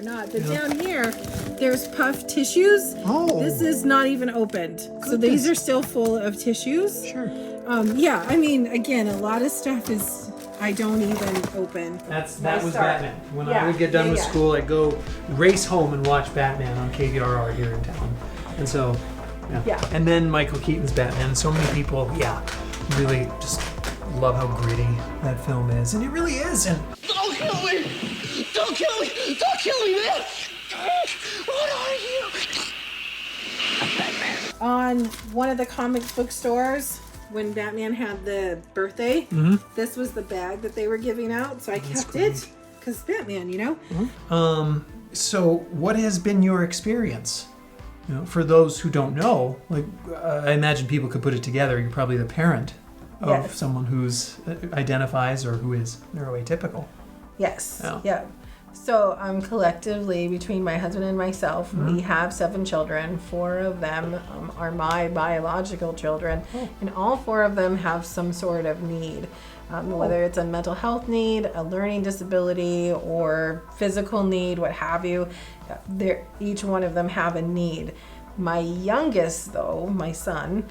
not. But down here, there's puff tissues. Oh. This is not even opened. Goodness. So these are still full of tissues. Sure. Yeah, I mean, again, a lot of stuff is I don't even open. That was start. Batman. When Yeah, I would get done with yeah. school, I'd go race home and watch Batman on KVRR here in town. And so, Yeah. And then Michael Keaton's Batman. So many people, really just love how gritty that film is. And it really is. And Don't kill me! Don't kill me! Don't kill me, man! What are you? On one of the comic book stores, when Batman had the birthday, this was the bag that they were giving out. So I kept it because Batman, So what has been your experience? For those who don't know, like I imagine people could put it together. You're probably the parent of Yes. someone who's identifies or who is neuroatypical. Yes. Yeah. Yeah. So collectively, between my husband and myself, we have 7 children. 4 of them are my biological children, and all 4 of them have some sort of need. Whether it's a mental health need, a learning disability, or physical need, what have you, each one of them have a need. My youngest, though, my son,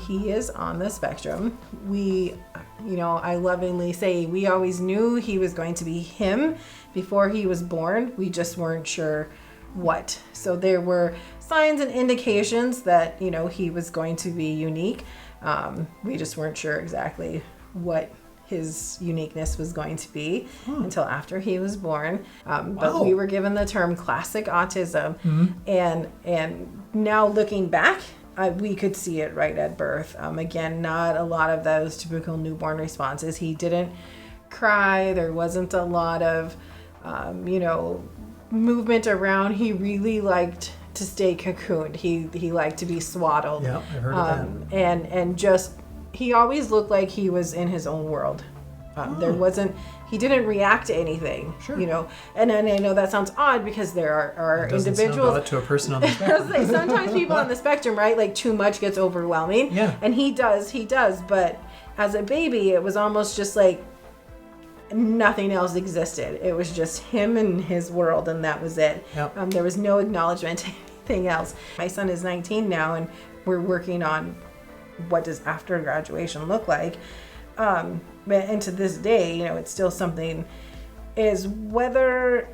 he is on the spectrum. I lovingly say we always knew he was going to be him before he was born. We just weren't sure what. So there were signs and indications that, he was going to be unique. We just weren't sure exactly what his uniqueness was going to be until after he was born. But we were given the term classic autism. And now looking back, we could see it right at birth. Again, not a lot of those typical newborn responses. He didn't cry. There wasn't a lot of, movement around. He really liked to stay cocooned. He liked to be swaddled. Yeah, I heard of that. And just, he always looked like he was in his own world. He didn't react to anything, and I know that sounds odd because there are individuals. Sound odd to a person on the spectrum. Sometimes people on the spectrum, right? Like too much gets overwhelming. Yeah. And he does. But as a baby, it was almost just like nothing else existed. It was just him and his world, and that was it. Yep. There was no acknowledgement to anything else. My son is 19 now, and we're working on what does after graduation look like. And to this day, it's still something, is whether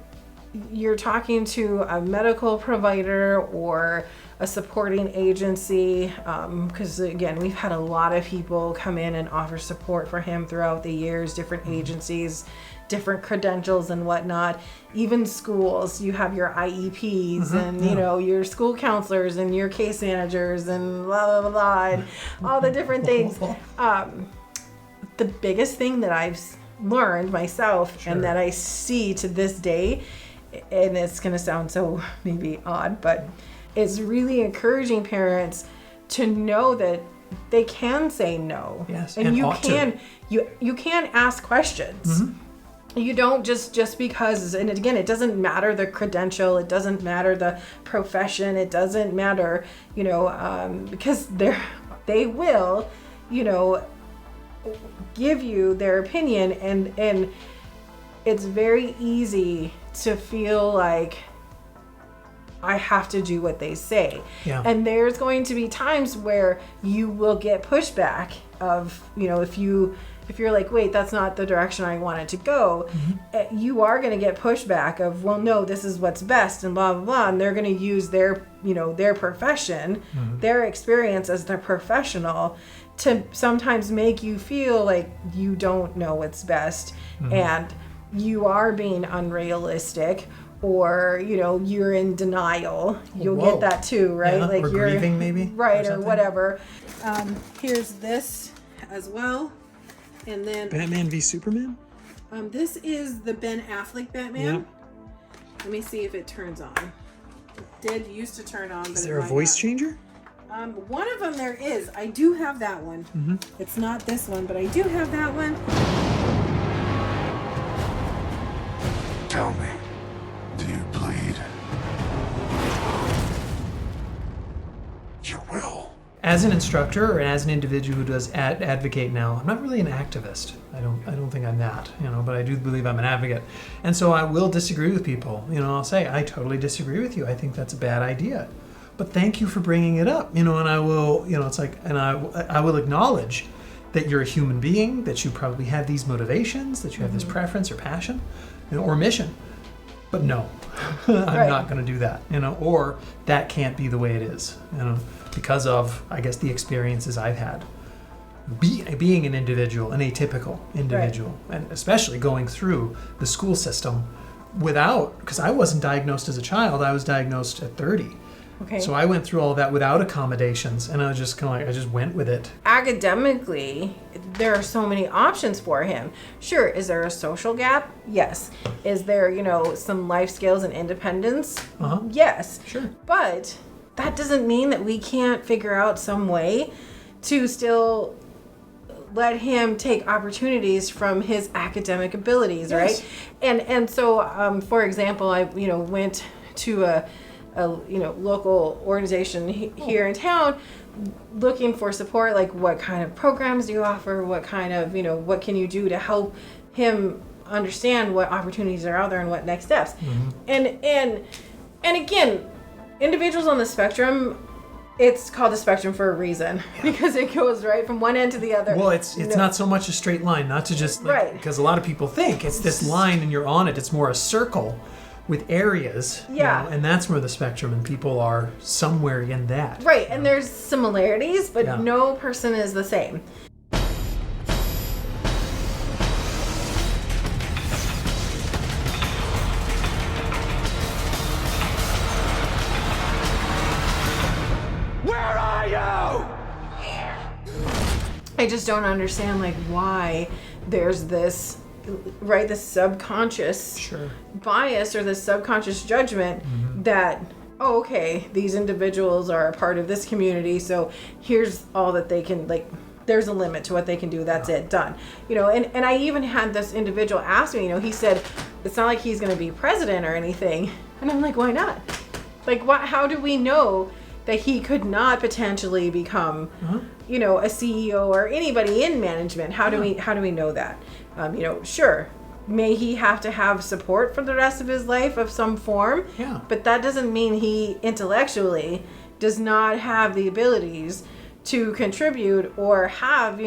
you're talking to a medical provider or a supporting agency, because again, we've had a lot of people come in and offer support for him throughout the years, different agencies, different credentials and whatnot. Even schools, you have your IEPs and your school counselors and your case managers and blah blah blah, and all the different things. The biggest thing that I've learned myself and that I see to this day, and it's going to sound so maybe odd, but it's really encouraging parents to know that they can say no. Yes, and you to. can ask questions. You don't just because, and again, it doesn't matter the credential, it doesn't matter the profession, it doesn't matter, because they will, give you their opinion, and it's very easy to feel like I have to do what they say. Yeah. And there's going to be times where you will get pushback of, if you're like, wait, that's not the direction I want it to go, you are going to get pushback of, well, no, this is what's best and blah, blah, blah. And they're going to use their, their profession, their experience as their professional to sometimes make you feel like you don't know what's best and you are being unrealistic, or you're in denial. You'll get that too, right? Yeah, like or you're grieving maybe, right, or whatever. Here's this as well, and then Batman v Superman. This is the Ben Affleck Batman. Yep. Let me see if it turns on. It used to turn on. Is there a voice changer? One of them there is. I do have that one. It's not this one, but I do have that one. Tell me, do you bleed? You will. as an instructor or as an individual who does advocate now, I'm not really an activist. I don't think I'm that, but I do believe I'm an advocate. And so I will disagree with people. I'll say, I totally disagree with you. I think that's a bad idea. But thank you for bringing it up, and I will, it's like, and I will acknowledge that you're a human being, that you probably have these motivations, that you have this preference or passion, or mission. But no, I'm not going to do that, or that can't be the way it is, because of, I guess, the experiences I've had. Being an individual, an atypical individual, and especially going through the school system because I wasn't diagnosed as a child, I was diagnosed at 30. Okay. So I went through all of that without accommodations, and I was just kind of like, I just went with it. Academically, there are so many options for him. Sure, is there a social gap? Yes. Is there, some life skills and independence? Yes. Sure. But that doesn't mean that we can't figure out some way to still let him take opportunities from his academic abilities, right? And so, for example, I went to a local organization here in town looking for support, like what kind of programs do you offer, what kind of, what can you do to help him understand what opportunities are out there and what next steps. And again, individuals on the spectrum, it's called a spectrum for a reason, because it goes right from one end to the other. Well, it's not so much a straight line, not to just because a lot of people think it's this line and you're on it. It's more a circle with areas, and that's where the spectrum, and people are somewhere in that. Right, and there's similarities, but no person is the same. Where are you? I just don't understand, why there's this, right, the subconscious bias or the subconscious judgment that, okay, these individuals are a part of this community, so here's all that they can, there's a limit to what they can do, that's it, done. And I even had this individual ask me, he said, it's not like he's going to be president or anything. And I'm like, why not? How do we know that he could not potentially become, a CEO or anybody in management? How do we know that? Sure, may he have to have support for the rest of his life of some form, but that doesn't mean he intellectually does not have the abilities to contribute or have,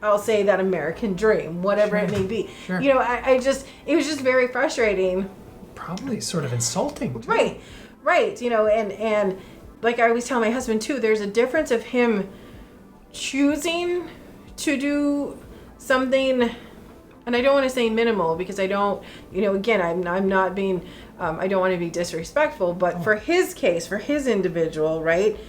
I'll say that American dream, whatever it may be. It was just very frustrating. Probably sort of insulting, too. Right, and like I always tell my husband too, there's a difference of him choosing to do something, and I don't want to say minimal because I don't, again, I'm not being, I don't want to be disrespectful, but for his case, for his individual, right,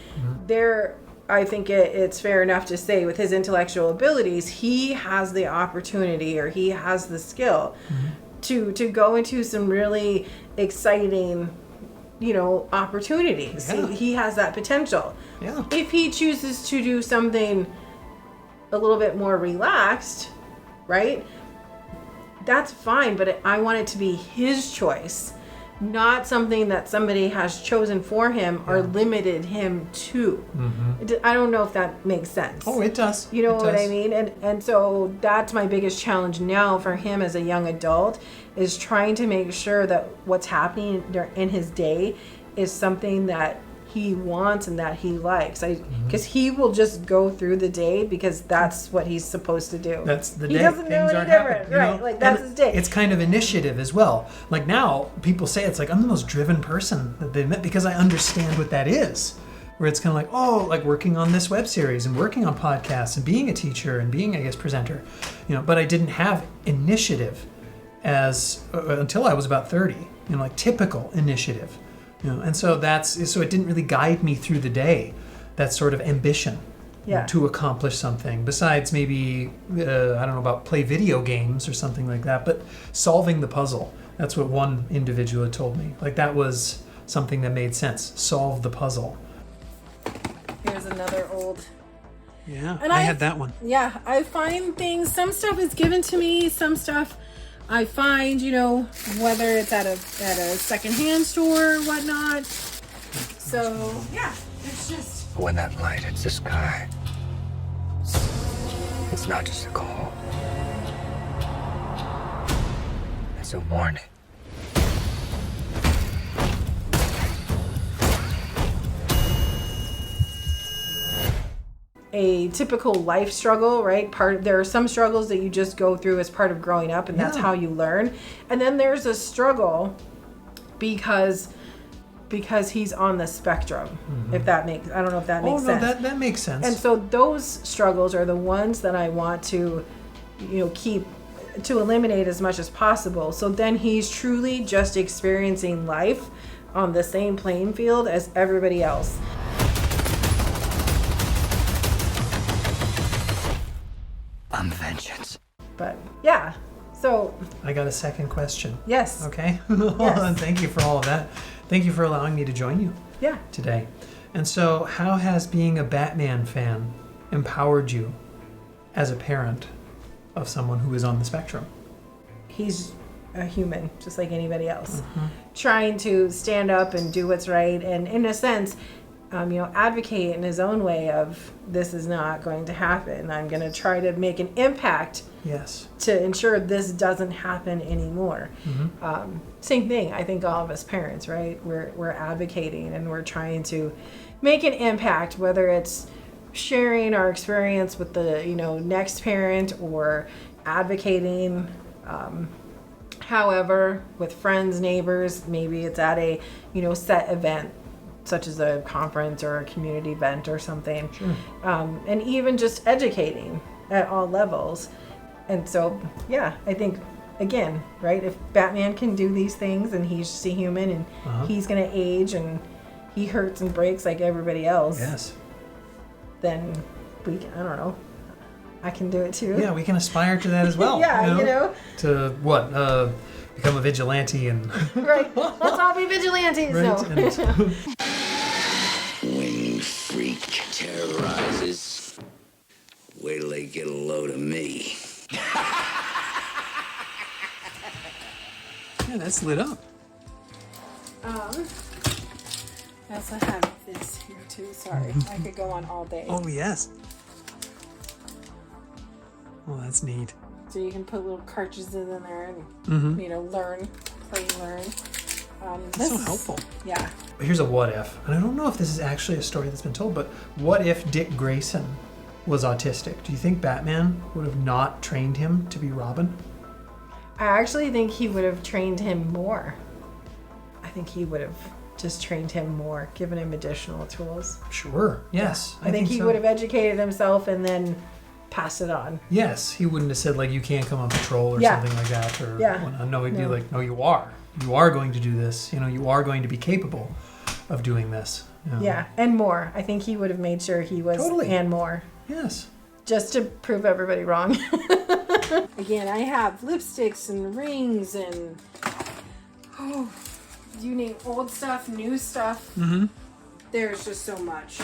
there, I think it's fair enough to say with his intellectual abilities, he has the opportunity or he has the skill to go into some really exciting opportunities. He has that potential. If he chooses to do something a little bit more relaxed, right, that's fine, but I want it to be his choice, not something that somebody has chosen for him or limited him to. I don't know if that makes sense. Oh, it does. You know what I mean? And so that's my biggest challenge now for him as a young adult, is trying to make sure that what's happening in his day is something that he wants and that he likes. Because he will just go through the day because that's what he's supposed to do. That's the day. He doesn't know any different. Right, that's his day. It's kind of initiative as well. Now, people say it's I'm the most driven person that they've met because I understand what that is. Where it's kind of working on this web series and working on podcasts and being a teacher and being, I guess, presenter. But I didn't have initiative until I was about 30. Typical initiative. And so it didn't really guide me through the day, that sort of ambition to accomplish something besides maybe, I don't know, about play video games or something like that, but solving the puzzle. That's what one individual had told me. That was something that made sense. Solve the puzzle. Here's another old. Yeah, and I had that one. Yeah, I find things, some stuff is given to me, some stuff I find, whether it's at a secondhand store or whatnot. So, yeah, it's just But when that light hits the sky, it's not just a call. It's a warning. A typical life struggle, right? There are some struggles that you just go through as part of growing up, and that's how you learn. And then there's a struggle because he's on the spectrum. If that makes, I don't know if that makes sense. Oh no, that makes sense. And so those struggles are the ones that I want to, keep to eliminate as much as possible. So then he's truly just experiencing life on the same playing field as everybody else. I'm vengeance. But yeah, so I got a second question. yes. Okay. Yes. Thank you for all of that. Thank you for allowing me to join you Yeah. today. And so, how has being a Batman fan empowered you as a parent of someone who is on the spectrum? He's a human, just like anybody else, trying to stand up and do what's right, and in a sense, advocate in his own way of, this is not going to happen. I'm going to try to make an impact Yes. to ensure this doesn't happen anymore. Same thing, I think all of us parents, right? We're advocating and we're trying to make an impact, whether it's sharing our experience with the next parent or advocating. However, with friends, neighbors, maybe it's at a set event, such as a conference or a community event or something. Sure. And even just educating at all levels. And so, yeah, I think, again, right, if Batman can do these things and he's just a human and he's going to age and he hurts and breaks like everybody else, Yes. then I don't know, I can do it too. Yeah, we can aspire to that as well. Yeah, To what? Become a vigilante and Right. Let's all be vigilantes. right. No. And, Winged freak terrorizes. Wait till they get a load of me. yeah, that's lit up. I also have this here too. Sorry, I could go on all day. Oh yes. Oh, that's neat. So you can put little cartridges in there and learn. That's so helpful. Yeah. Here's a what if, and I don't know if this is actually a story that's been told, but what if Dick Grayson was autistic? Do you think Batman would have not trained him to be Robin? I actually think he would have trained him more. I think he would have just trained him more, given him additional tools. Sure. Yes. I think he so. would have educated himself and then passed it on. Yes, he wouldn't have said like you can't come on patrol or Yeah. something like that, or Yeah. no, he'd be No. like, no, you are. You are going to do this. You are going to be capable of doing this. Yeah, and more. I think he would have made sure he was Totally. and more. Yes. Just to prove everybody wrong. Again, I have lipsticks and rings and you name old stuff, new stuff. There's just so much.